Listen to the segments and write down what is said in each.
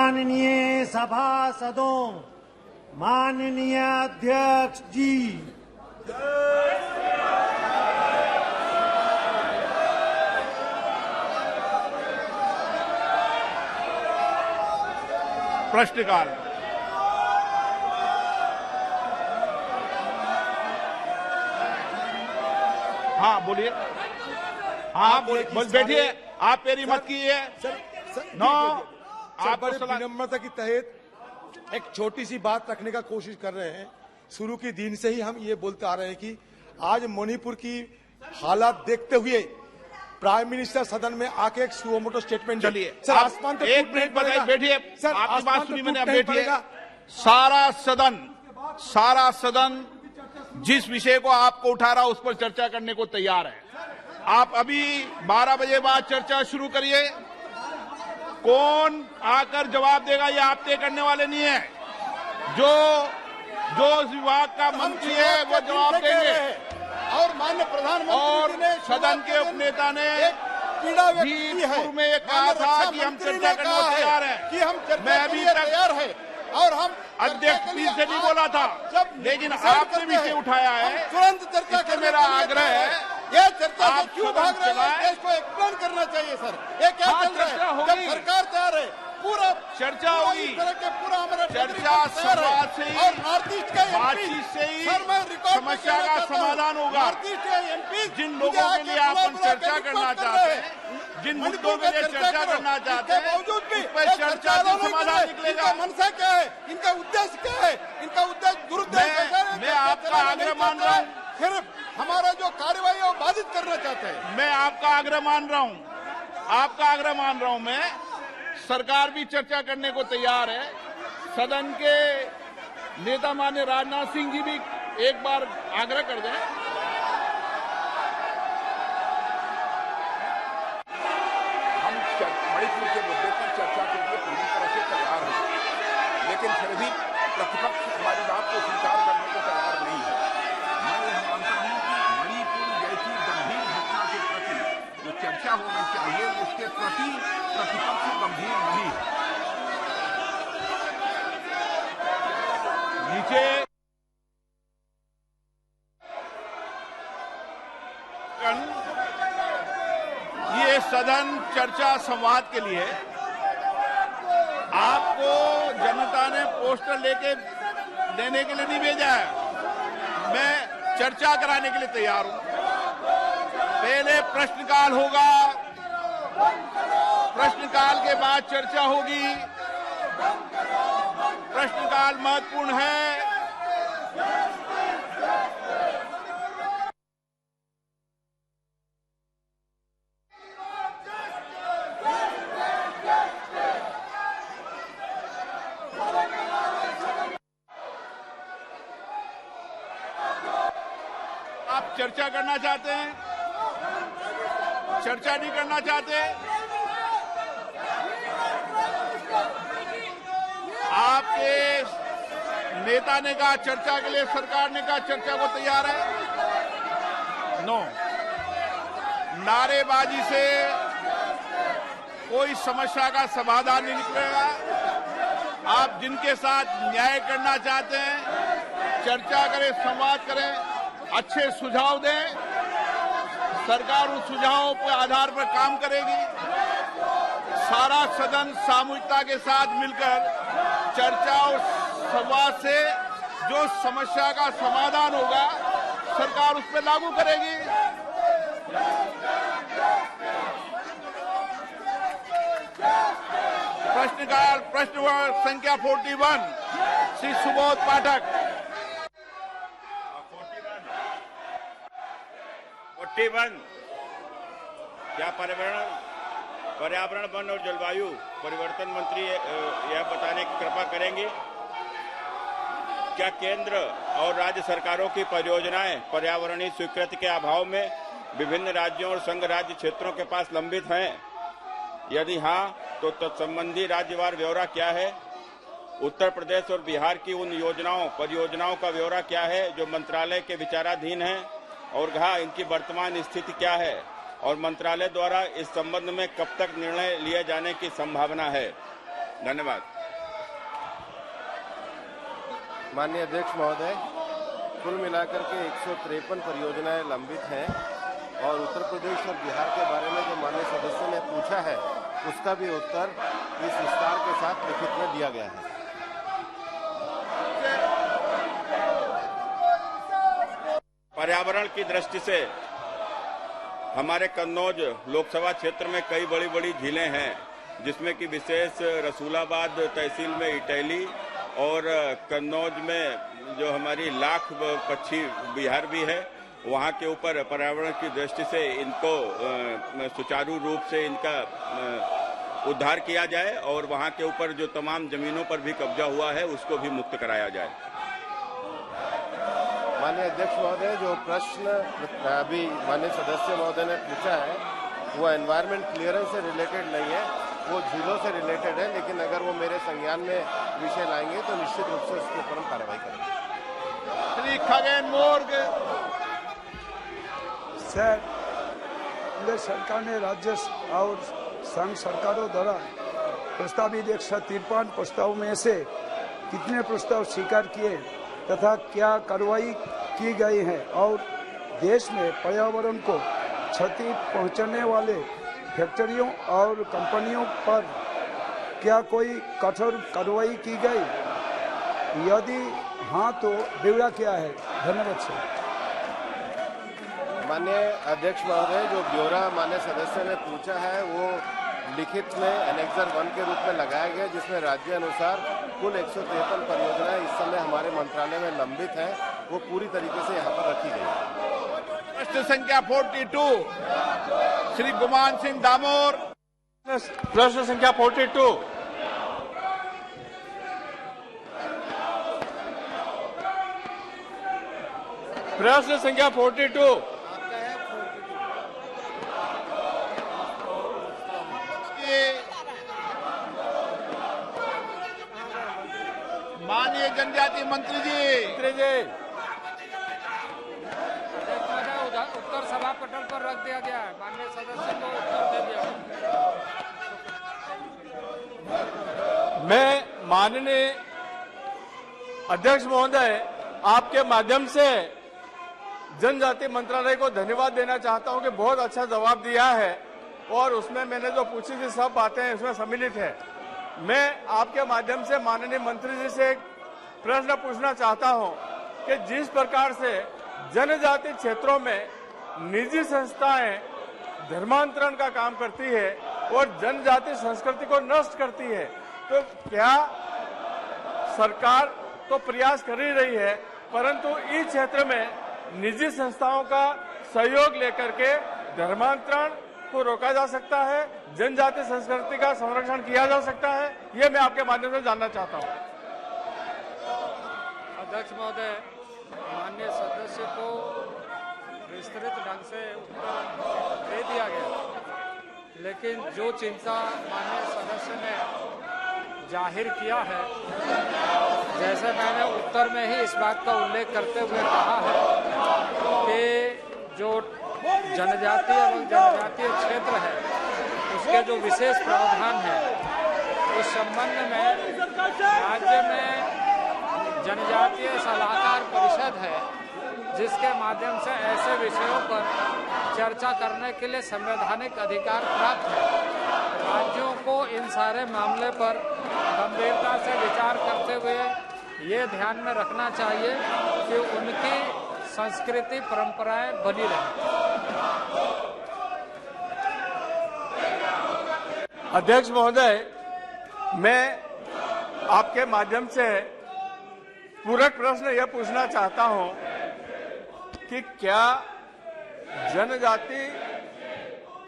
माननीय सभासदों, माननीय अध्यक्ष जी, प्रश्नकाल। हाँ बोलिए। हाँ बैठिए, आप मेरी मत कीजिए। नो, आप बड़े विनम्रता की तहत एक छोटी सी बात रखने का कोशिश कर रहे हैं। शुरू के दिन से ही हम ये बोलते आ रहे हैं कि आज मणिपुर की हालात देखते हुए प्राइम मिनिस्टर सदन में आके एक सुमोटो स्टेटमेंट। चलिए सर, आसमान तो एक मिनट बताइए, बैठिए। सर, आपकी बात सुनी मैंने, बैठिए। बैठिए। सारा सदन जिस विषय को आपको उठा रहा उस पर चर्चा करने को तैयार है। आप अभी 12 बजे बाद चर्चा शुरू करिए। कौन आकर जवाब देगा ये आप तय करने वाले नहीं है। जो उस विभाग का मंत्री है वो जवाब देंगे। और माननीय प्रधानमंत्री ने सदन के उपनेता ने पीड़ा व्यक्त की है। में ये कहा था कि हम चर्चा करने को तैयार हैं। कि हम चर्चा मैं अभी तैयार है और हम अध्यक्ष पीर से नहीं बोला था, लेकिन आपने विषय उठाया है। तुरंत चर्चा इससे मेरा आग्रह है, यह चर्चा आप से क्यों भाग रहे हैं? इसको एक्सप्लेन करना चाहिए सर। ये क्या चल रहा है? जब सरकार तैयार है, पूरा चर्चा होगी। पूरा हमारा चर्चा संवाद से ही, और नॉर्थ ईस्ट का बातचीत से ही समस्या समस्या का समाधान होगा। नॉर्थ ईस्ट के एमपी जिन लोगों के लिए आप चर्चा करना चाहते हैं, जिन मुद्दों के लिए चर्चा करना चाहते हैं, बावजूद भी उस पर चर्चा से समाधान निकलेगा। इनका मनसा क्या है? इनका उद्देश्य क्या है? इनका उद्देश्य दुरुद्देश्य। मैं आपका आग्रह मान रहा हूँ। सिर्फ हमारा जो कार्यवाही है वो बाधित करना चाहते हैं। मैं आपका आग्रह मान रहा हूं। मैं सरकार भी चर्चा करने को तैयार है। सदन के नेता माननीय राजनाथ सिंह जी भी एक बार आग्रह कर दें। हम मणिपुर के मुद्दे पर चर्चा के लिए पूरी तरह से तैयार हैं, लेकिन फिर भी प्रतिपक्ष हमारी बात को स्वीकार करने को तैयार नहीं है। मैं यह मानता हूं कि मणिपुर जैसी गंभीर घटना के प्रति जो चर्चा होनी चाहिए उसके प्रति प्रतिपक्ष गंभीर नहीं है। नीचे ये सदन चर्चा संवाद के लिए आपको जनता ने पोस्टर लेके देने के लिए नहीं भेजा है। मैं चर्चा कराने के लिए तैयार हूं। पहले प्रश्नकाल होगा, प्रश्नकाल के बाद चर्चा होगी। प्रश्नकाल महत्वपूर्ण है। आप चर्चा करना चाहते हैं, चर्चा नहीं करना चाहते? आपके नेता ने कहा चर्चा के लिए, सरकार ने कहा चर्चा को तैयार है। नो, नारेबाजी से कोई समस्या का समाधान नहीं निकलेगा। आप जिनके साथ न्याय करना चाहते हैं, चर्चा करें, संवाद करें, अच्छे सुझाव दें। सरकार उस सुझावों के आधार पर काम करेगी। सारा सदन सामूहिकता के साथ मिलकर चर्चा और संवाद से जो समस्या का समाधान होगा, सरकार उस पर लागू करेगी। प्रश्नकाल, प्रश्न संख्या 41, श्री सुबोध पाठक। 41 क्या पर्यावरण वन और जलवायु परिवर्तन मंत्री यह बताने की कृपा करेंगे क्या केंद्र और राज्य सरकारों की परियोजनाएं पर्यावरणीय स्वीकृति के अभाव में विभिन्न राज्यों और संघ राज्य क्षेत्रों के पास लंबित हैं? यदि हां, तो तत्संबंधी राज्यवार ब्यौरा क्या है? उत्तर प्रदेश और बिहार की उन परियोजनाओं का ब्यौरा क्या है जो मंत्रालय के विचाराधीन है और इनकी वर्तमान स्थिति क्या है और मंत्रालय द्वारा इस संबंध में कब तक निर्णय लिए जाने की संभावना है? धन्यवाद। माननीय अध्यक्ष महोदय, कुल मिलाकर के 153 परियोजनाएं लंबित हैं और उत्तर प्रदेश और बिहार के बारे में जो माननीय सदस्य ने पूछा है उसका भी उत्तर इस विस्तार के साथ लिखित में दिया गया है। पर्यावरण की दृष्टि से हमारे कन्नौज लोकसभा क्षेत्र में कई बड़ी बड़ी झीलें हैं, जिसमें कि विशेष रसूलाबाद तहसील में इटैली और कन्नौज में जो हमारी लाख पक्षी विहार भी है, वहां के ऊपर पर्यावरण की दृष्टि से इनको सुचारू रूप से इनका उद्धार किया जाए और वहां के ऊपर जो तमाम जमीनों पर भी कब्जा हुआ है उसको भी मुक्त कराया जाए। माननीय अध्यक्ष महोदय, जो प्रश्न अभी माननीय सदस्य महोदय ने पूछा है वो एनवायरमेंट क्लियरेंस से रिलेटेड नहीं है, वो झीलों से रिलेटेड है, लेकिन अगर वो मेरे संज्ञान में विषय लाएंगे तो निश्चित रूप से उसके ऊपर हम कार्रवाई करेंगे। श्री खगेन मोर्ग। सर, केंद्र सरकार ने राज्य और संघ सरकारों द्वारा प्रस्तावित 153 प्रस्ताव में से कितने प्रस्ताव स्वीकार किए तथा क्या कार्रवाई की गई है और देश में पर्यावरण को क्षति पहुंचाने वाले फैक्ट्रियों और कंपनियों पर क्या कोई कठोर कार्रवाई की गई? यदि हाँ तो ब्यौरा क्या है? धन्यवाद सर। माननीय अध्यक्ष महोदय, जो ब्यौरा माननीय सदस्य ने पूछा है वो लिखित में एनेक्सर 1 के रूप में लगाया गया, जिसमें राज्य अनुसार कुल 153 परियोजनाएं इस समय हमारे मंत्रालय में लंबित हैं, वो पूरी तरीके से यहाँ पर रखी गई है। प्रश्न संख्या 42 श्री गुमान सिंह दामोर। प्रश्न संख्या 42 प्रश्न संख्या 42 माननीय जनजाति मंत्री जी। उत्तर सभा पटल पर रख दिया गया है, माननीय सदस्य को उत्तर दे दिया। मैं माननीय अध्यक्ष महोदय आपके माध्यम से जनजाति मंत्रालय को धन्यवाद देना चाहता हूं कि बहुत अच्छा जवाब दिया है और उसमें मैंने जो पूछी थी सब बातें उसमें सम्मिलित है। मैं आपके माध्यम से माननीय मंत्री जी से एक प्रश्न पूछना चाहता हूं कि जिस प्रकार से जनजाति क्षेत्रों में निजी संस्थाएं धर्मांतरण का काम करती है और जनजाति संस्कृति को नष्ट करती है, तो क्या सरकार तो प्रयास कर ही रही है, परंतु इस क्षेत्र में निजी संस्थाओं का सहयोग लेकर के धर्मांतरण को रोका जा सकता है, जनजाति संस्कृति का संरक्षण किया जा सकता है? ये मैं आपके माध्यम से जानना चाहता हूं। अध्यक्ष महोदय, माननीय सदस्य को विस्तृत ढंग से उत्तर दे दिया गया, लेकिन जो चिंता माननीय सदस्य ने जाहिर किया है, जैसे मैंने उत्तर में ही इस बात का उल्लेख करते हुए कहा है कि जो जनजातीय एवं जनजातीय क्षेत्र है उसके जो विशेष प्रावधान है उस संबंध में राज्य में जनजातीय सलाहकार परिषद है, जिसके माध्यम से ऐसे विषयों पर चर्चा करने के लिए संवैधानिक अधिकार प्राप्त है। राज्यों को इन सारे मामले पर गंभीरता से विचार करते हुए ये ध्यान में रखना चाहिए कि उनकी संस्कृति परंपराएं बनी रहें। अध्यक्ष महोदय, मैं आपके माध्यम से पूरक प्रश्न यह पूछना चाहता हूं कि क्या जनजाति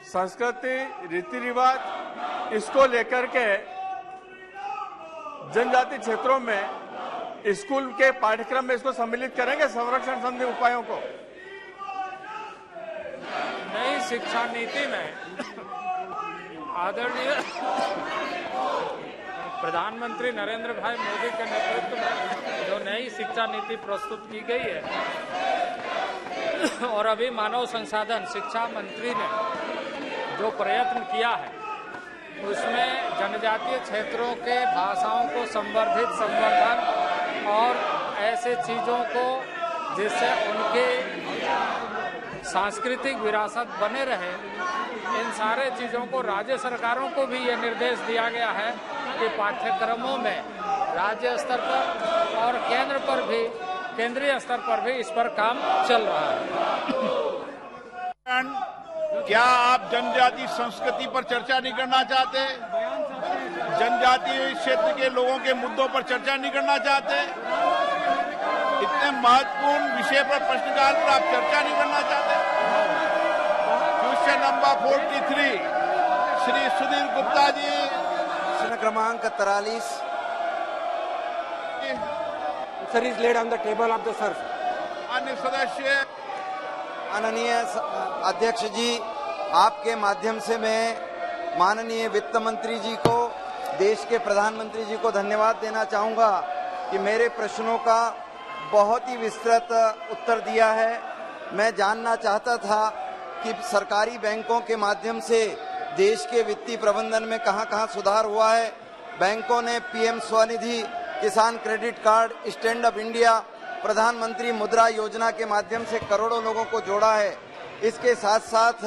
संस्कृति रीति रिवाज इसको लेकर के जनजाति क्षेत्रों में स्कूल के पाठ्यक्रम में इसको सम्मिलित करेंगे, संरक्षण संबंधी उपायों को? नई शिक्षा नीति में आदरणीय प्रधानमंत्री नरेंद्र भाई मोदी के नेतृत्व में जो नई शिक्षा नीति प्रस्तुत की गई है और अभी मानव संसाधन शिक्षा मंत्री ने जो प्रयत्न किया है उसमें जनजातीय क्षेत्रों के भाषाओं को संवर्धित संवर्धन और ऐसे चीज़ों को जिससे उनके सांस्कृतिक विरासत बने रहे, इन सारे चीज़ों को राज्य सरकारों को भी ये निर्देश दिया गया है कि पाठ्यक्रमों में राज्य स्तर पर और केंद्र पर भी, केंद्रीय स्तर पर भी इस पर काम चल रहा है। क्या आप जनजाति संस्कृति पर चर्चा नहीं करना चाहते? जनजातीय क्षेत्र के लोगों के मुद्दों पर चर्चा नहीं करना चाहते? इतने महत्वपूर्ण विषय पर प्रश्नकाल पर आप चर्चा नहीं करना चाहते? क्वेश्चन नंबर 43 श्री सुधीर गुप्ता जी, प्रश्न क्रमांक 43 sir is laid on the table of the sir. अन्य सदस्य, माननीय अध्यक्ष जी, आपके माध्यम से मैं माननीय वित्त मंत्री जी को, देश के प्रधानमंत्री जी को धन्यवाद देना चाहूंगा कि मेरे प्रश्नों का बहुत ही विस्तृत उत्तर दिया है। मैं जानना चाहता था कि सरकारी बैंकों के माध्यम से देश के वित्तीय प्रबंधन में कहां-कहां सुधार हुआ है। बैंकों ने पीएम स्वनिधि, किसान credit card, stand up India, प्रधानमंत्री मुद्रा योजना के माध्यम से करोड़ों लोगों को जोड़ा है। इसके साथ साथ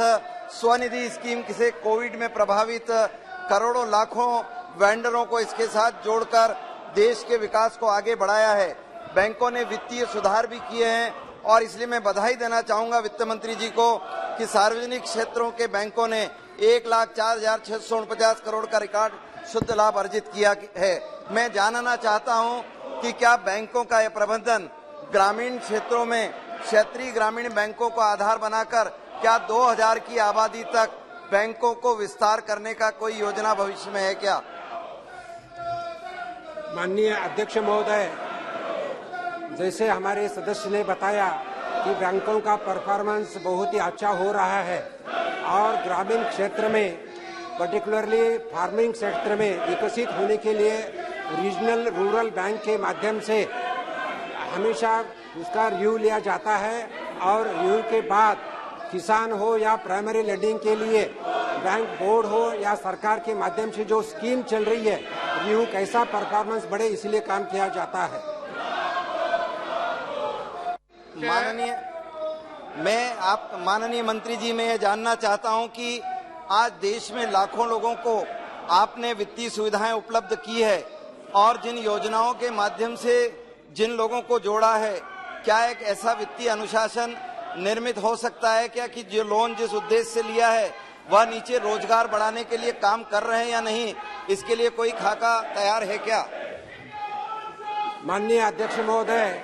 स्वनिधि स्कीम से कोविड में प्रभावित करोड़ों लाखों वेंडरों को इसके साथ जोड़कर देश के विकास को आगे बढ़ाया है। बैंकों ने वित्तीय सुधार भी किए हैं और इसलिए मैं बधाई देना चाहूंगा वित्त मंत्री जी को कि सार्वजनिक क्षेत्रों के बैंकों ने 1,04,649 करोड़ का रिकॉर्ड शुद्ध लाभ अर्जित किया है। मैं जानना चाहता हूं कि क्या बैंकों का यह प्रबंधन ग्रामीण क्षेत्रों में क्षेत्रीय ग्रामीण बैंकों को आधार बनाकर क्या 2000 की आबादी तक बैंकों को विस्तार करने का कोई योजना भविष्य में है क्या? माननीय अध्यक्ष महोदय, जैसे हमारे सदस्य ने बताया कि बैंकों का परफॉर्मेंस बहुत ही अच्छा हो रहा है और ग्रामीण क्षेत्र में, पर्टिकुलरली फार्मिंग सेक्टर में विकसित होने के लिए रीजनल रूरल बैंक के माध्यम से हमेशा उसका रिव्यू लिया जाता है और रिव्यू के बाद किसान हो या प्राइमरी लेंडिंग के लिए बैंक बोर्ड हो या सरकार के माध्यम से जो स्कीम चल रही है, रिव्यू कैसा परफॉर्मेंस बढ़े इसलिए काम किया जाता है। माननीय मंत्री जी, मैं ये जानना चाहता हूं कि आज देश में लाखों लोगों को आपने वित्तीय सुविधाएं उपलब्ध की है और जिन योजनाओं के माध्यम से जिन लोगों को जोड़ा है, क्या एक ऐसा वित्तीय अनुशासन निर्मित हो सकता है क्या कि जो लोन जिस उद्देश्य से लिया है वह नीचे रोजगार बढ़ाने के लिए काम कर रहे हैं या नहीं? इसके लिए कोई खाका तैयार है क्या? माननीय अध्यक्ष महोदय,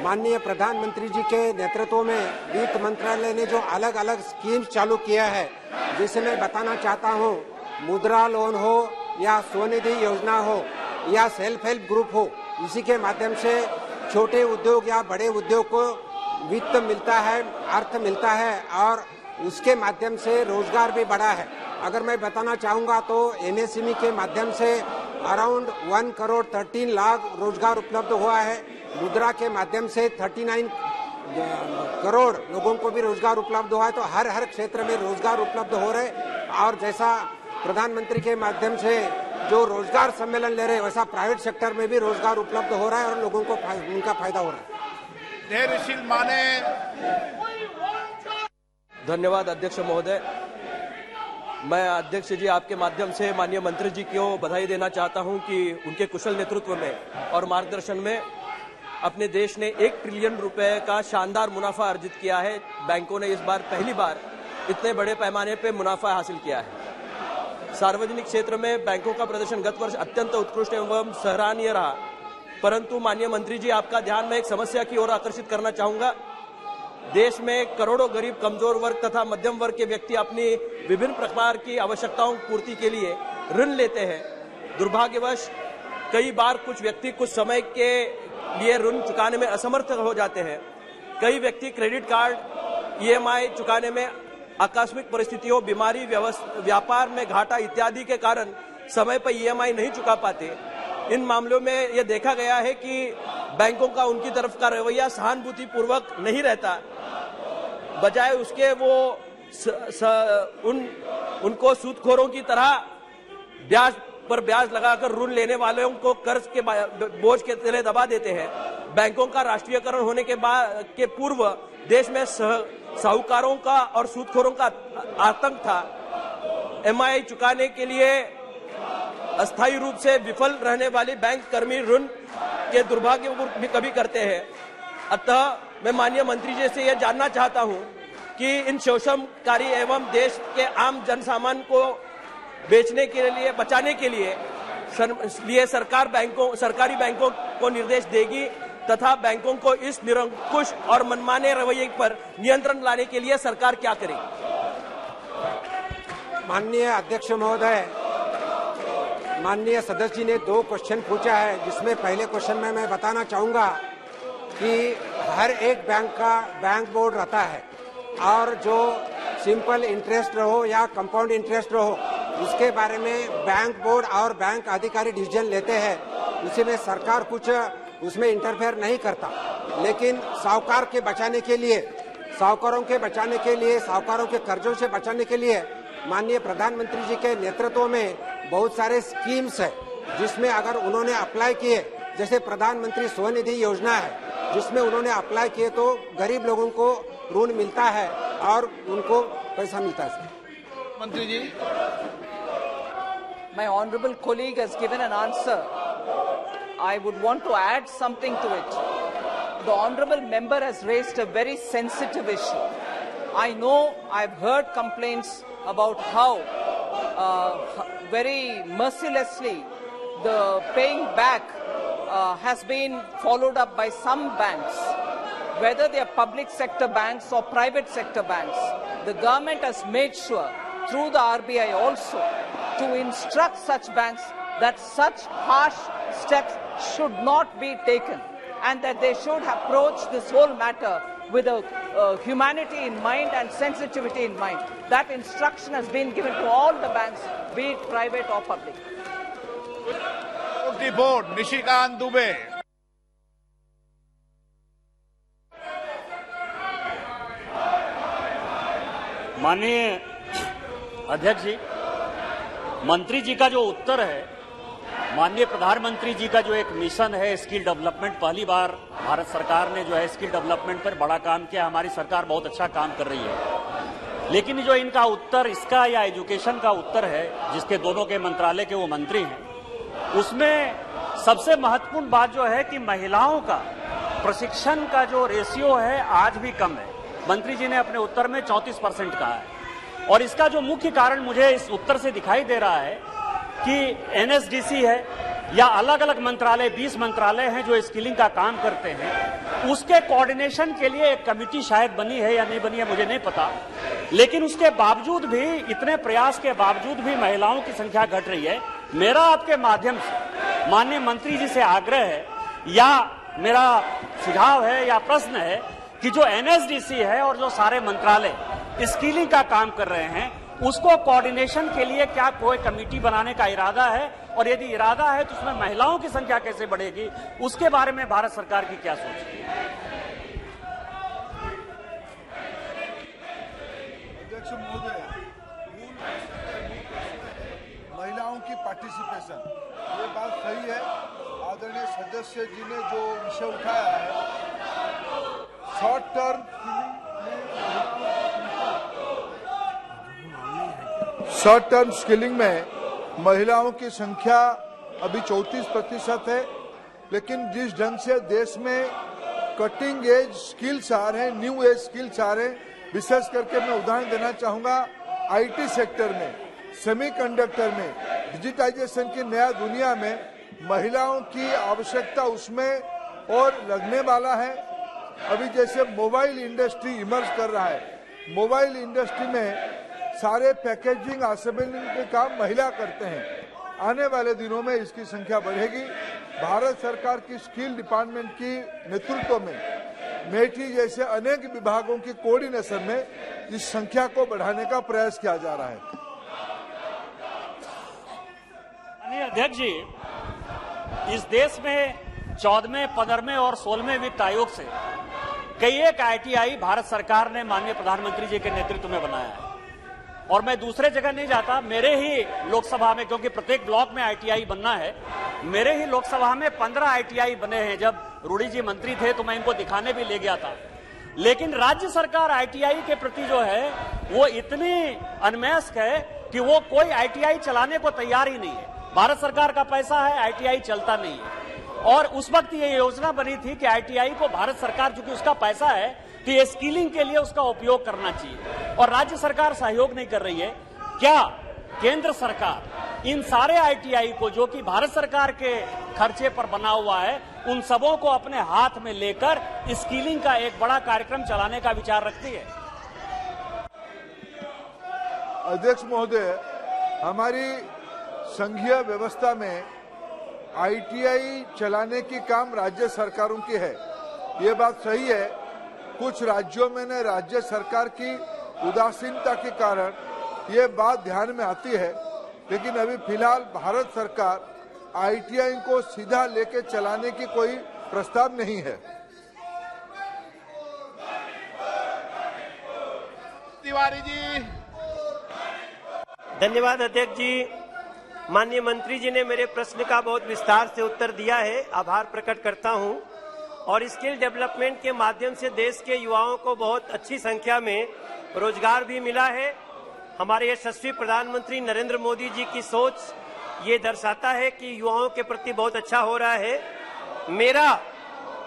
माननीय प्रधानमंत्री जी के नेतृत्व में वित्त मंत्रालय ने जो अलग अलग स्कीम्स चालू किया है, जिसे मैं बताना चाहता हूं, मुद्रा लोन हो या स्वनिधि योजना हो या सेल्फ हेल्प ग्रुप हो, इसी के माध्यम से छोटे उद्योग या बड़े उद्योग को वित्त मिलता है, अर्थ मिलता है और उसके माध्यम से रोजगार भी बढ़ा है। अगर मैं बताना चाहूंगा तो एमएसएमई के माध्यम से अराउंड 1 करोड़ 13 लाख रोजगार उपलब्ध हुआ है। मुद्रा के माध्यम से 39 करोड़ लोगों को भी रोजगार उपलब्ध हुआ है। तो हर क्षेत्र में रोजगार उपलब्ध हो रहे और जैसा प्रधानमंत्री के माध्यम से जो रोजगार सम्मेलन ले रहे हैं, वैसा प्राइवेट सेक्टर में भी रोजगार उपलब्ध हो रहा है और लोगों को उनका फायदा हो रहा है। धैर्यशील माने। धन्यवाद अध्यक्ष महोदय। मैं अध्यक्ष जी आपके माध्यम से माननीय मंत्री जी को बधाई देना चाहता हूं कि उनके कुशल नेतृत्व में और मार्गदर्शन में अपने देश ने 1 ट्रिलियन रुपए का शानदार मुनाफा अर्जित किया है। बैंकों ने इस बार पहली बार इतने बड़े पैमाने पे मुनाफा हासिल किया है। सार्वजनिक क्षेत्र में बैंकों का प्रदर्शन गत वर्ष अत्यंत उत्कृष्ट एवं सराहनीय रहा, परंतु माननीय मंत्री जी आपका ध्यान मैं एक समस्या की ओर आकर्षित करना चाहूंगा। देश में करोड़ों गरीब, कमजोर वर्ग तथा मध्यम वर्ग के व्यक्ति अपनी विभिन्न प्रकार की आवश्यकताओं की पूर्ति के लिए ऋण लेते हैं। दुर्भाग्यवश कई बार कुछ व्यक्ति कुछ समय के लिए ऋण चुकाने में असमर्थ हो जाते हैं। कई व्यक्ति क्रेडिट कार्ड, ईएमआई चुकाने में आकस्मिक परिस्थितियों, बीमारी, व्यापार में घाटा इत्यादि के कारण समय पर ईएमआई नहीं चुका पाते। इन मामलों में यह देखा गया है कि बैंकों का उनकी तरफ का रवैया सहानुभूति पूर्वक नहीं रहता, बजाय उसके वो उनको सूदखोरों की तरह ब्याज पर ब्याज लगाकर ऋण लेने वालों को कर्ज के बोझ के तले दबा देते हैं। बैंकों का राष्ट्रीयकरण होने के पूर्व देश में साहूकारों का और सूदखोरों का आतंक था। एमआई चुकाने के लिए अस्थायी रूप से विफल रहने वाली बैंक कर्मी ऋण के दुर्भाग्य को भी कभी करते हैं। अतः मैं माननीय मंत्री जी से यह जानना चाहता हूं कि इन शोषणकारी एवं देश के आम जनसामान्य को बेचने के लिए, बचाने के लिए सरकारी बैंकों को निर्देश देगी तथा बैंकों को इस निरंकुश और मनमाने रवैये पर नियंत्रण लाने के लिए सरकार क्या करेगी? माननीय अध्यक्ष महोदय, माननीय सदस्य जी ने 2 क्वेश्चन पूछा है, जिसमें पहले क्वेश्चन में मैं बताना चाहूंगा कि हर एक बैंक का बैंक बोर्ड रहता है और जो सिंपल इंटरेस्ट रहो या कंपाउंड इंटरेस्ट रहो, उसके बारे में बैंक बोर्ड और बैंक अधिकारी डिसीजन लेते हैं। उसी में सरकार कुछ उसमें इंटरफेयर नहीं करता। लेकिन साहूकार के बचाने के लिए, साहूकारों के बचाने के लिए, साहूकारों के कर्जों से बचाने के लिए माननीय प्रधानमंत्री जी के नेतृत्व में बहुत सारे स्कीम्स है, जिसमें अगर उन्होंने अप्लाई किए, जैसे प्रधानमंत्री स्वनिधि योजना है, जिसमें उन्होंने अप्लाई किए तो गरीब लोगों को ऋण मिलता है और उनको पैसा मिलता है। मंत्री जी, My honourable colleague has given an answer. I would want to add something to it. The honourable member has raised a very sensitive issue. I know, I've heard complaints about how very mercilessly the paying back has been followed up by some banks, whether they are public sector banks or private sector banks. The government has made sure through the RBI also to instruct such banks that such harsh steps should not be taken and that they should approach this whole matter with a humanity in mind and sensitivity in mind. That instruction has been given to all the banks, be it private or public. Report Nishikant Dubey. माननीय अध्यक्ष जी, मंत्री जी का जो उत्तर है, माननीय प्रधानमंत्री जी का जो एक मिशन है स्किल डेवलपमेंट, पहली बार भारत सरकार ने जो है स्किल डेवलपमेंट पर बड़ा काम किया। हमारी सरकार बहुत अच्छा काम कर रही है। लेकिन जो इनका उत्तर, इसका या एजुकेशन का उत्तर है, जिसके दोनों के मंत्रालय के वो मंत्री हैं, उसमें सबसे महत्वपूर्ण बात जो है कि महिलाओं का प्रशिक्षण का जो रेशियो है आज भी कम है। मंत्री जी ने अपने उत्तर में 34% कहा है और इसका जो मुख्य कारण मुझे इस उत्तर से दिखाई दे रहा है कि एनएसडीसी है या अलग अलग मंत्रालय, 20 मंत्रालय हैं जो स्किलिंग का काम करते हैं, उसके कोऑर्डिनेशन के लिए एक कमेटी शायद बनी है या नहीं बनी है मुझे नहीं पता। लेकिन उसके बावजूद भी, इतने प्रयास के बावजूद भी महिलाओं की संख्या घट रही है। मेरा आपके माध्यम से माननीय मंत्री जी से आग्रह है या मेरा सुझाव है या प्रश्न है कि जो एनएसडीसी है और जो सारे मंत्रालय स्किलिंग का काम कर रहे हैं, उसको कोऑर्डिनेशन के लिए क्या कोई कमेटी बनाने का इरादा है, और यदि इरादा है तो उसमें महिलाओं की संख्या कैसे बढ़ेगी, उसके बारे में भारत सरकार की क्या सोच है? अध्यक्ष महोदय, महिलाओं की पार्टिसिपेशन, ये बात सही है। आदरणीय सदस्य जी ने जो विषय उठाया है, शॉर्ट टर्म स्किलिंग में महिलाओं की संख्या अभी 34% है। लेकिन जिस ढंग से देश में कटिंग एज स्किल्स आ रहे हैं, न्यू एज स्किल्स आ रहे हैं, विशेष करके मैं उदाहरण देना चाहूंगा आईटी सेक्टर में, सेमीकंडक्टर में, डिजिटाइजेशन की नया दुनिया में महिलाओं की आवश्यकता उसमें और लगने वाला है। अभी जैसे मोबाइल इंडस्ट्री इमर्ज कर रहा है, मोबाइल इंडस्ट्री में सारे पैकेजिंग असेंबलिंग के काम महिला करते हैं। आने वाले दिनों में इसकी संख्या बढ़ेगी। भारत सरकार की स्किल डिपार्टमेंट की नेतृत्व में मेटी जैसे अनेक विभागों की कोऑर्डिनेशन में इस संख्या को बढ़ाने का प्रयास किया जा रहा है। अध्यक्ष जी, इस देश में 14वें, 15वें और 16वें वित्त आयोग से कई एक ITI भारत सरकार ने माननीय प्रधानमंत्री जी के नेतृत्व में बनाया है। और मैं दूसरे जगह नहीं जाता, मेरे ही लोकसभा में, क्योंकि प्रत्येक ब्लॉक में ITI बनना है, मेरे ही लोकसभा में 15 ITI बने हैं। जब रूडी जी मंत्री थे तो मैं इनको दिखाने भी ले गया था। लेकिन राज्य सरकार ITI के प्रति जो है वो इतनी अनमनस्क है कि वो कोई ITI चलाने को तैयार ही नहीं है। भारत सरकार का पैसा है, ITI चलता नहीं है। और उस वक्त ये योजना बनी थी कि ITI को भारत सरकार, चूंकि उसका पैसा है, कि ये स्किलिंग के लिए उसका उपयोग करना चाहिए, और राज्य सरकार सहयोग नहीं कर रही है। क्या केंद्र सरकार इन सारे ITI को, जो कि भारत सरकार के खर्चे पर बना हुआ है, उन सबों को अपने हाथ में लेकर स्किलिंग का एक बड़ा कार्यक्रम चलाने का विचार रखती है? अध्यक्ष महोदय, हमारी संघीय व्यवस्था में ITI चलाने की काम राज्य सरकारों की है। ये बात सही है। कुछ राज्यों में न राज्य सरकार की उदासीनता के कारण ये बात ध्यान में आती है, लेकिन अभी फिलहाल भारत सरकार ITI को सीधा लेके चलाने की कोई प्रस्ताव नहीं है। तिवारी जी। धन्यवाद अध्यक्ष जी। माननीय मंत्री जी ने मेरे प्रश्न का बहुत विस्तार से उत्तर दिया है, आभार प्रकट करता हूं। और स्किल डेवलपमेंट के माध्यम से देश के युवाओं को बहुत अच्छी संख्या में रोजगार भी मिला है। हमारे यशस्वी प्रधानमंत्री नरेंद्र मोदी जी की सोच ये दर्शाता है कि युवाओं के प्रति बहुत अच्छा हो रहा है। मेरा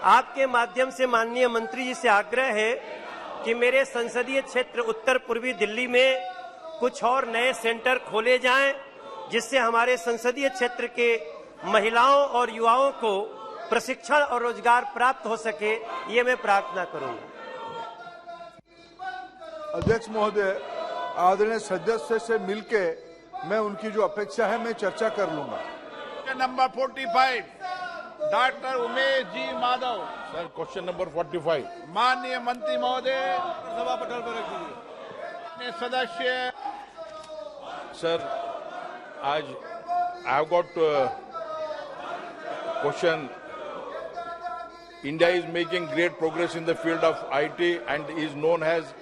आपके माध्यम से माननीय मंत्री जी से आग्रह है कि मेरे संसदीय क्षेत्र उत्तर पूर्वी दिल्ली में कुछ और नए सेंटर खोले जाएं, जिससे हमारे संसदीय क्षेत्र के महिलाओं और युवाओं को प्रशिक्षण और रोजगार प्राप्त हो सके, ये मैं प्रार्थना करूंगा। अध्यक्ष महोदय, आदरणीय सदस्य से मिलके मैं उनकी जो अपेक्षा है मैं चर्चा कर लूंगा। Number 45 doctor Umesh ji Madhav. Sir, question number 45। माननीय मंत्री महोदय, सभा पटल पर रख दीजिए। सदस्य। सर, आज I have got question. India is making great progress in the field of IT and is known as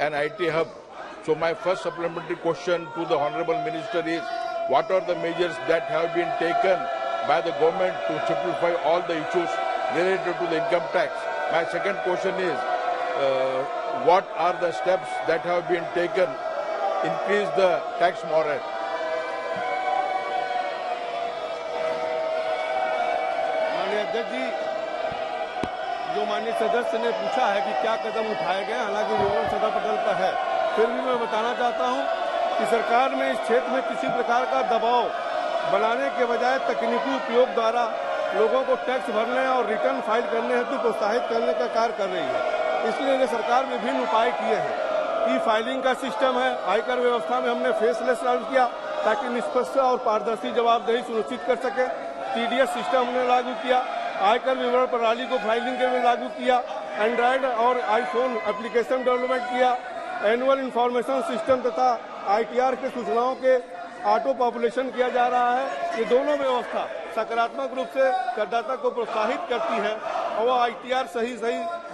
an IT hub. So my first supplementary question to the Honorable Minister is, what are the measures that have been taken by the government to simplify all the issues related to the income tax? My second question is, what are the steps that have been taken to increase the tax moratorium? माननीय अध्यक्ष जी, जो माननीय सदस्य ने पूछा है कि क्या कदम उठाए गए, हालांकि विवरण सदन पटल पर है, फिर भी मैं बताना चाहता हूं कि सरकार में इस क्षेत्र में किसी प्रकार का दबाव बनाने के बजाय तकनीकी उपयोग द्वारा लोगों को टैक्स भरने और रिटर्न फाइल करने हेतु प्रोत्साहित करने का कार्य कर रही है। इसलिए सरकार विभिन्न उपाय किए हैं। ई फाइलिंग का सिस्टम है, आयकर व्यवस्था में हमने फेसलेस लागू किया ताकि निष्पक्ष और पारदर्शी जवाबदेही सुनिश्चित कर सके। TDS सिस्टम हमने लागू किया, आयकर विवरण प्रणाली को फाइलिंग के लिए लागू किया, एंड्रॉयड और आईफोन एप्लीकेशन डेवलपमेंट किया, एनुअल इंफॉर्मेशन सिस्टम तथा ITR के सूचनाओं के ऑटो पॉपुलेशन किया जा रहा है। ये दोनों व्यवस्था सकारात्मक रूप से करदाता को प्रोत्साहित करती है और वो ITR सही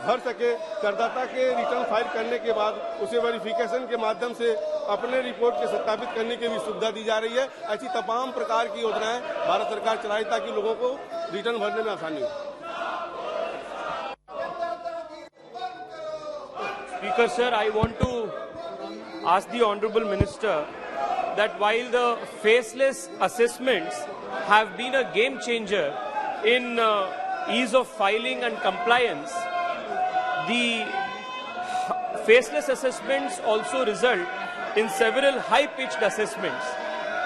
भर सके। करदाता के रिटर्न फाइल करने के बाद उसे वेरिफिकेशन के माध्यम से अपने रिपोर्ट के सत्यापित करने की भी सुविधा दी जा रही है। ऐसी तमाम प्रकार की योजनाएं भारत सरकार चलाई ताकि लोगों को रिटर्न भरने में आसानी हो। Speaker sir, I want to ask the Honorable Minister that while the faceless assessments have been a game changer in ease of filing and compliance, the faceless assessments also result in several high-pitched assessments,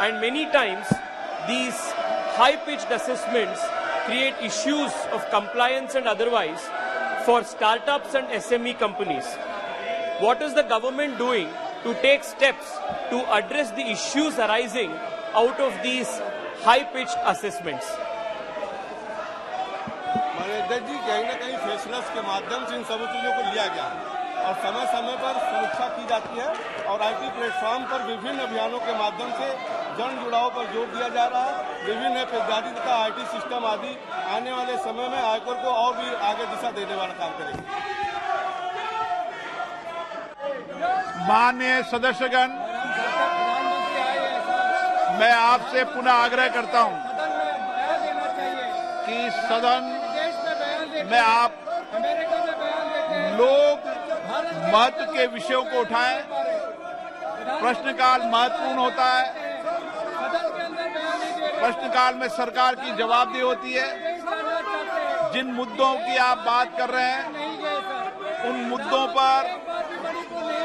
and many times these high-pitched assessments create issues of compliance and otherwise for startups and SME companies. What is the government doing to take steps to address the issues arising out of these high-pitched assessments? माननीय अध्यक्ष जी, कहीं न कहीं faceless के माध्यम से इन सभी चीजों को लिया गया और समय समय पर समीक्षा की जाती है और IT प्लेटफॉर्म पर विभिन्न अभियानों के माध्यम से जन जुड़ाव पर जोर दिया जा रहा है। विभिन्न ऐप इत्यादि तथा IT सिस्टम आदि आने वाले समय में आयकर को और भी आगे दिशा देने वाला काम करेंगे। माननीय सदस्यगण, मैं आपसे पुनः आग्रह करता हूं कि सदन में आप लोग महत्व के विषयों को उठाएं। प्रश्नकाल महत्वपूर्ण होता है। प्रश्नकाल में सरकार की जवाबदेही होती है। जिन मुद्दों की आप बात कर रहे हैं उन मुद्दों पर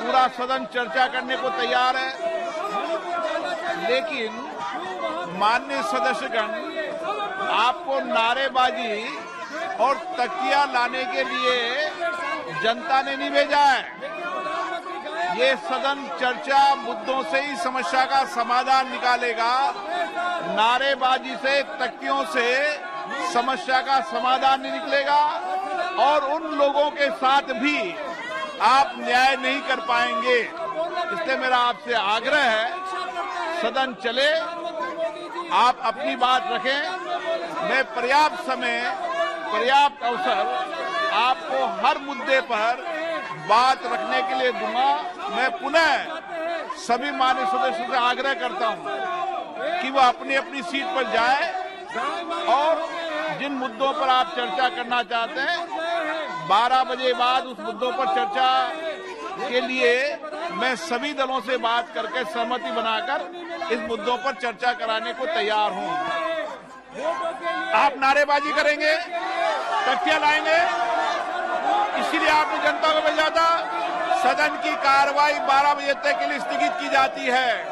पूरा सदन चर्चा करने को तैयार है, लेकिन माननीय सदस्यगण, आपको नारेबाजी और तकिया लाने के लिए जनता ने नहीं भेजा है। ये सदन चर्चा मुद्दों से ही समस्या का समाधान निकालेगा। नारेबाजी से, तकियों से समस्या का समाधान नहीं निकलेगा और उन लोगों के साथ भी आप न्याय नहीं कर पाएंगे। इसलिए मेरा आपसे आग्रह है, सदन चले, आप अपनी बात रखें। मैं पर्याप्त समय, पर्याप्त अवसर आपको हर मुद्दे पर बात रखने के लिए दूंगा। मैं पुनः सभी माननीय सदस्यों से आग्रह करता हूं कि वह अपनी अपनी सीट पर जाएं और जिन मुद्दों पर आप चर्चा करना चाहते हैं 12 बजे बाद उस मुद्दों पर चर्चा के लिए मैं सभी दलों से बात करके सहमति बनाकर इस मुद्दों पर चर्चा कराने को तैयार हूं। आप नारेबाजी करेंगे, तकिया लाएंगे, इसीलिए आपने जनता को भेजा था। सदन की कार्रवाई 12 बजे तक के लिए स्थगित की जाती है।